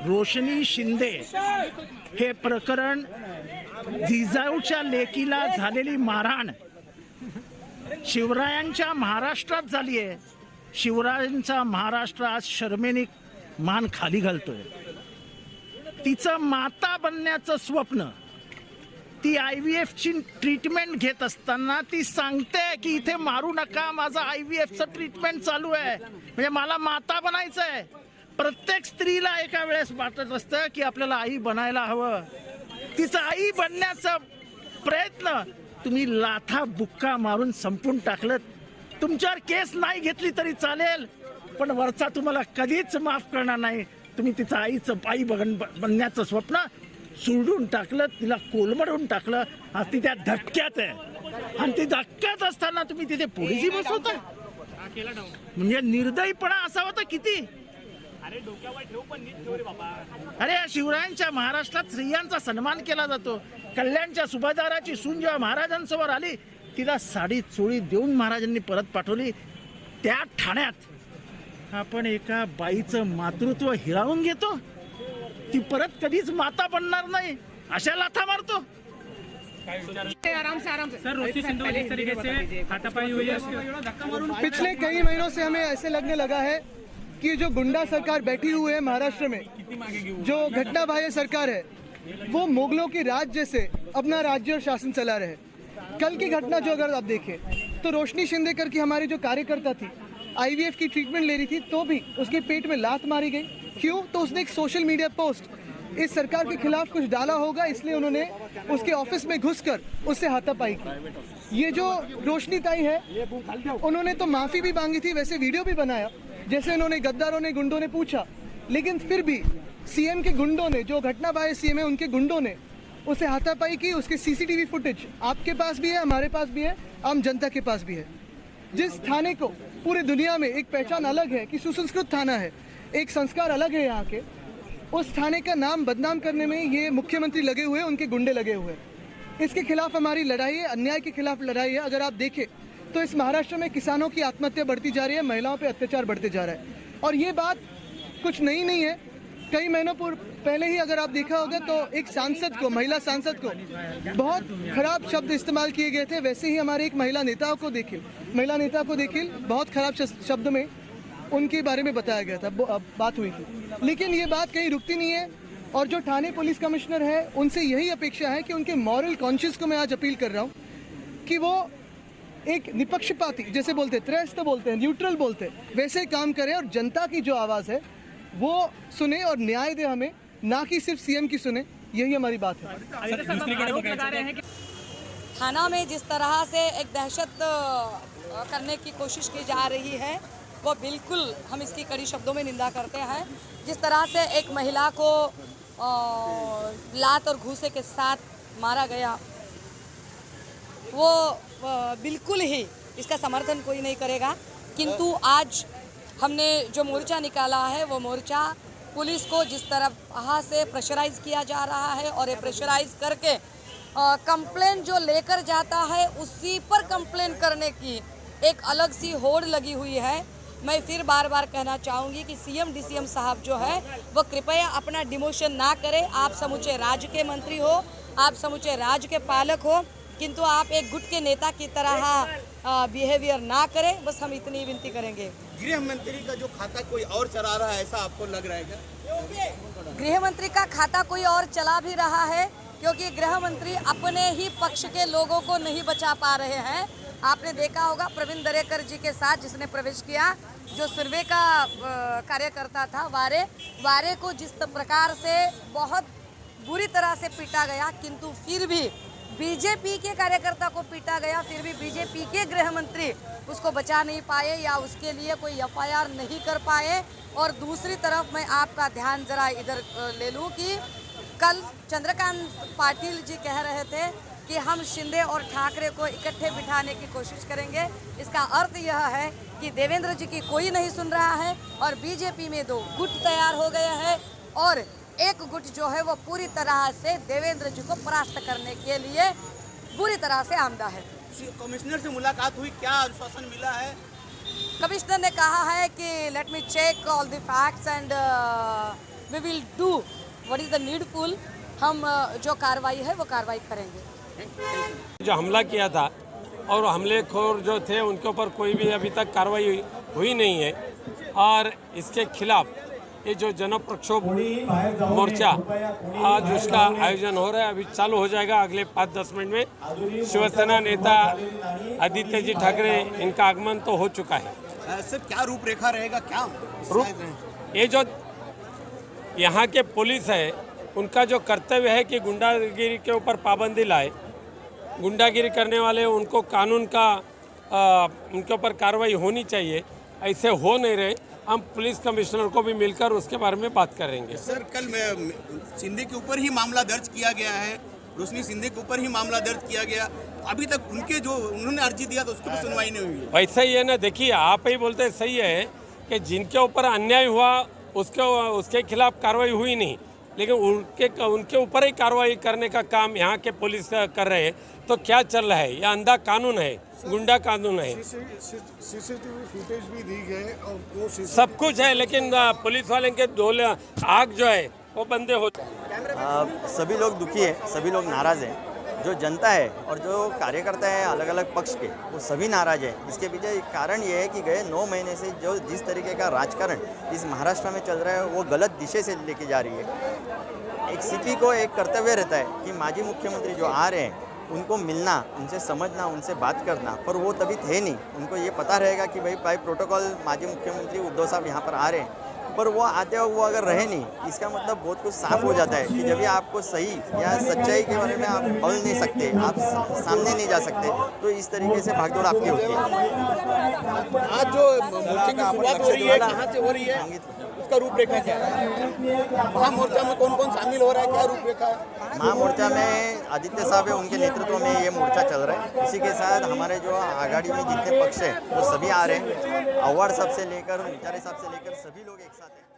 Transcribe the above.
रोशनी शिंदे हे प्रकरण, जिजाऊच्या लेकीला झालेली मारहाण शिवरायांच्या महाराष्ट्रात झाली आहे. शिवरायांचा महाराष्ट्र आज शर्मेने मान खाली घालतोय. तिचं माता बनण्याचं स्वप्न, ती IVF ची ट्रीटमेंट घेत असताना ती सांगते की इथे मारू नका, माझं IVF चं ट्रीटमेंट चालू आहे, म्हणजे मला माता बनायचं आहे. प्रत्येक स्त्रीला एका वेळेस वाटत असतं की आपल्याला आई बनायला हवं. तिचं आई बनण्याचा प्रयत्न तुम्ही लाथा बुक्का मारून संपून टाकलं. तुमच्यावर केस नाही घेतली तरी चालेल, पण वरचा तुम्हाला कधीच माफ करणार नाही. तुम्ही तिचं आई बनण्याचं स्वप्न सुरडून टाकलं, तिला कोलमडून टाकलं. आज ती त्या धक्क्यात आहे, आणि ती धक्क्यात असताना तुम्ही तिथे पोलिसी बसवता. म्हणजे निर्दयीपणा असावा तर किती. अरे शिवरायांच्या महाराष्ट्रात स्त्रियांचा सन्मान केला जातो. कल्याणच्या सुभेदाराची सून जेव्हा महाराजांसमोर आली, तिला साडी चोळी देऊन महाराजांनी परत पाठवली. त्या ठाण्यात आपण एका बाईचं मातृत्व हिरावून घेतो. ती परत कधीच माता बनणार नाही, अशा लाथा मारतो. आराम से सर, रोशनी सिंधू इस तरीके से हाथापाई हुई है। पिछले कई महीनों से हमें ऐसे लगने लगा है कि जो गुंडा सरकार बैठी हुई है महाराष्ट्र में, जो घटना बाह्य सरकार है, वो मुगलों की राज जैसे अपना राज्य और शासन चला रहे। कल की घटना जो अगर आप देखें तो रोशनी शिंदेकर की हमारी जो कार्यकर्ता थी, IVF की ट्रीटमेंट ले रही थी, तो भी उसके पेट में लात मारी गई। क्यों? तो उसने एक सोशल मीडिया पोस्ट इस सरकार के खिलाफ कुछ डाला होगा, इसलिए उन्होंने उसके ऑफिस में घुसकर उससे हाथापाई की। ये जो रोशनी ताई है, उन्होंने तो माफी भी मांगी थी, वैसे वीडियो भी बनाया जैसे उन्होंने गद्दारों ने, गुंडों ने पूछा, लेकिन फिर भी सीएम के गुंडों ने, जो घटना बाह्य सीएम है, उनके गुंडों ने उसे हाथापाई की। उसके CCTV फुटेज आपके पास भी है, हमारे पास भी है, आम जनता के पास भी है। जिस थाने को पूरे दुनिया में एक पहचान अलग है कि सुसंस्कृत थाना है, एक संस्कार अलग है यहाँ के, उस थाने का नाम बदनाम करने में ये मुख्यमंत्री लगे हुए हैं, उनके गुंडे लगे हुए हैं। इसके खिलाफ हमारी लड़ाई है, अन्याय के खिलाफ लड़ाई है। अगर आप देखें तो इस महाराष्ट्र में किसानों की आत्महत्या बढ़ती जा रही है, महिलाओं पे अत्याचार बढ़ते जा रहा है, और ये बात कुछ नई नहीं है। कई महीनों पहले ही अगर आप देखा होगा तो एक सांसद को, महिला सांसद को बहुत खराब शब्द इस्तेमाल किए गए थे। वैसे ही हमारे एक महिला नेता को देखिए बहुत खराब शब्द में उनके बारे में बताया गया था, बात हुई थी। लेकिन ये बात कहीं रुकती नहीं है, और जो थाने पुलिस कमिश्नर है, उनसे यही अपेक्षा है कि उनके मॉरल कॉन्शियस को मैं आज अपील कर रहा हूँ कि वो एक निपक्षपाती, जैसे बोलते हैं, त्रयस्थ बोलते हैं, न्यूट्रल बोलते हैं, वैसे काम करें, और जनता की जो आवाज़ है वो सुने और न्याय दे हमें, ना कि सिर्फ सीएम की सुने। यही हमारी बात है। थाना में जिस तरह से एक दहशत करने की कोशिश की जा रही है, वो बिल्कुल हम इसकी कड़ी शब्दों में निंदा करते हैं। जिस तरह से एक महिला को लात और घूसे के साथ मारा गया, वो बिल्कुल ही इसका समर्थन कोई नहीं करेगा। किंतु आज हमने जो मोर्चा निकाला है, वो मोर्चा पुलिस को जिस तरह से प्रेशराइज किया जा रहा है, और ये प्रेशराइज करके कंप्लेन जो लेकर जाता है, उसी पर कंप्लेन करने की एक अलग सी होड़ लगी हुई है। मैं फिर बार बार कहना चाहूँगी कि CM DCM साहब जो है, वो कृपया अपना डिमोशन ना करें। आप समूचे राज्य के मंत्री हो, आप समूचे राज्य के पालक हो, किंतु आप एक गुट के नेता की तरह बिहेवियर ना करें। बस हम इतनी विनती करेंगे। गृह मंत्री का जो खाता कोई और चला रहा है, ऐसा आपको लग रहा है क्या? गृह मंत्री का खाता कोई और चला भी रहा है, क्योंकि गृह मंत्री अपने ही पक्ष के लोगों को नहीं बचा पा रहे हैं। आपने देखा होगा प्रवीण दरेकर जी के साथ जिसने प्रवेश किया, जो सर्वे का कार्यकर्ता था, वारे को जिस प्रकार से बहुत बुरी तरह से पीटा गया, किंतु फिर भी बीजेपी के कार्यकर्ता को पीटा गया, फिर भी बीजेपी के गृह मंत्री उसको बचा नहीं पाए या उसके लिए कोई FIR नहीं कर पाए। और दूसरी तरफ मैं आपका ध्यान जरा इधर ले लूँ कि कल चंद्रकांत पाटिल जी कह रहे थे कि हम शिंदे और ठाकरे को इकट्ठे बिठाने की कोशिश करेंगे। इसका अर्थ यह है कि देवेंद्र जी की कोई नहीं सुन रहा है, और बीजेपी में 2 गुट तैयार हो गए हैं, और एक गुट जो है वो पूरी तरह से देवेंद्र जी को परास्त करने के लिए बुरी तरह से आमदा है। कमिश्नर से मुलाकात हुई, क्या आश्वासन मिला है? कमिश्नर ने कहा है कि let me check all the facts and we will do what is the needful. हम जो कार्रवाई है वो कार्रवाई करेंगे। जो हमला किया था और हमलेखोर जो थे उनके ऊपर कोई भी अभी तक कार्रवाई हुई नहीं है और इसके खिलाफ ये जो जन प्रक्षोभ मोर्चा आज उसका आयोजन हो रहा है, अभी चालू हो जाएगा अगले 5-10 मिनट में। शिवसेना नेता आदित्य जी ठाकरे इनका आगमन तो हो चुका है। सर क्या रूपरेखा रहेगा, क्या ये जो यहाँ के पुलिस है उनका जो कर्तव्य है कि गुंडागिरी के ऊपर पाबंदी लाए, गुंडागिरी करने वाले उनको कानून का उनके ऊपर कार्रवाई होनी चाहिए। ऐसे हो नहीं रहे, हम पुलिस कमिश्नर को भी मिलकर उसके बारे में बात करेंगे। सर कल सिंधे के ऊपर ही मामला दर्ज किया गया है, रोशनी सिंधे के ऊपर ही मामला दर्ज किया गया, अभी तक उनके जो उन्होंने अर्जी दिया तो उसकी भी सुनवाई नहीं हुई है। वैसा ही है ना, देखिए आप ही बोलते सही है कि जिनके ऊपर अन्याय हुआ उसके खिलाफ कार्रवाई हुई नहीं, लेकिन उनके ऊपर ही कार्रवाई करने का काम यहाँ के पुलिस कर रहे हैं। तो क्या चल रहा है? यह अंधा कानून है, गुंडा कानून है। सीसीटीवी फुटेज भी दी गए और वो सब कुछ है, लेकिन पुलिस वाले के डोले आग जो है वो बंदे होते हैं। सभी लोग दुखी है, सभी लोग नाराज़ हैं। जो जनता है और जो कार्यकर्ता है अलग अलग पक्ष के, वो सभी नाराज है। इसके पीछे कारण ये है कि गए 9 महीने से जो जिस तरीके का राजकारण इस महाराष्ट्र में चल रहा है वो गलत दिशा से लेके जा रही है। एक सीपी को एक कर्तव्य रहता है कि माजी मुख्यमंत्री जो आ रहे हैं उनको मिलना, उनसे समझना, उनसे बात करना, पर वो तभी थे नहीं। उनको ये पता रहेगा कि भाई प्रोटोकॉल माजी मुख्यमंत्री उद्धव साहब यहाँ पर आ रहे हैं, पर वो आते वक्त वो अगर रहे नहीं, इसका मतलब बहुत कुछ साफ हो जाता है कि जब भी आपको सही या सच्चाई के बारे में आप बोल नहीं सकते, आप सामने नहीं जा सकते, तो इस तरीके से भागदौड़ आपकी होती है। आज जो मोर्चे की शुरुआत हो रही है, कहाँ से हो रही है, उसका रूपरेखा क्या है? महामोर्चा में कौन कौन शामिल हो रहा है, क्या रूपरेखा है? महामोर्चा में आदित्य साहब है, उनके नेतृत्व में ये मोर्चा चल रहा है। इसी के साथ हमारे जो आघाड़ी में जितने पक्ष हैं वो सभी आ रहे हैं। आव्हाड साहब से लेकर, विचारे साहब से लेकर सभी लोग एक साथ हैं।